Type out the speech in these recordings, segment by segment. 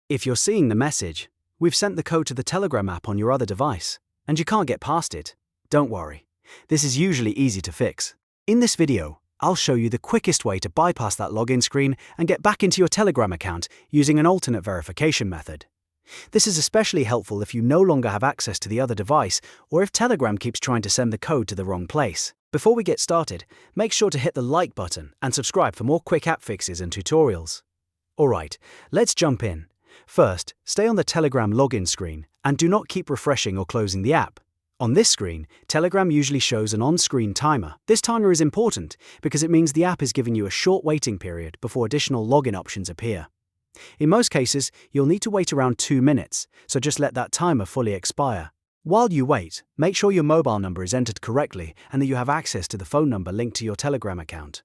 If you're seeing the message, "We've sent the code to the Telegram app on your other device," and you can't get past it, don't worry. This is usually easy to fix. In this video, I'll show you the quickest way to bypass that login screen and get back into your Telegram account using an alternate verification method. This is especially helpful if you no longer have access to the other device or if Telegram keeps trying to send the code to the wrong place. Before we get started, make sure to hit the like button and subscribe for more quick app fixes and tutorials. Alright, let's jump in. First, stay on the Telegram login screen and do not keep refreshing or closing the app. On this screen, Telegram usually shows an on-screen timer. This timer is important because it means the app is giving you a short waiting period before additional login options appear. In most cases, you'll need to wait around 2 minutes, so just let that timer fully expire. While you wait, make sure your mobile number is entered correctly and that you have access to the phone number linked to your Telegram account.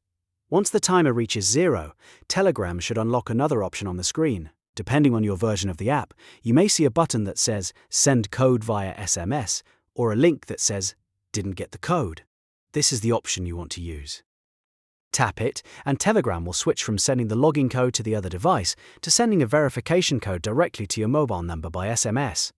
Once the timer reaches 0, Telegram should unlock another option on the screen. Depending on your version of the app, you may see a button that says "Send code via SMS" or a link that says "Didn't get the code." This is the option you want to use. Tap it, and Telegram will switch from sending the login code to the other device to sending a verification code directly to your mobile number by SMS.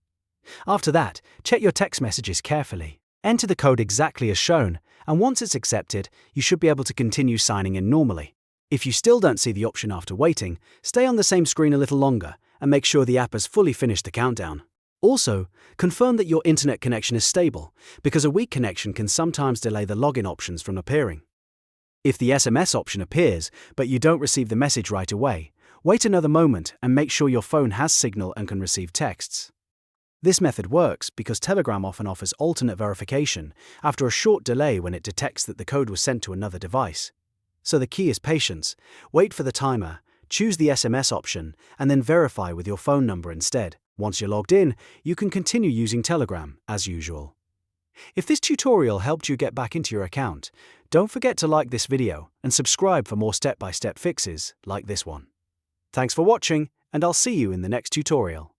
After that, check your text messages carefully. Enter the code exactly as shown, and once it's accepted, you should be able to continue signing in normally. If you still don't see the option after waiting, stay on the same screen a little longer and make sure the app has fully finished the countdown. Also, confirm that your internet connection is stable, because a weak connection can sometimes delay the login options from appearing. If the SMS option appears, but you don't receive the message right away, wait another moment and make sure your phone has signal and can receive texts. This method works because Telegram often offers alternate verification after a short delay when it detects that the code was sent to another device. So the key is patience. Wait for the timer, choose the SMS option, and then verify with your phone number instead. Once you're logged in, you can continue using Telegram as usual. If this tutorial helped you get back into your account, don't forget to like this video and subscribe for more step-by-step fixes like this one. Thanks for watching, and I'll see you in the next tutorial.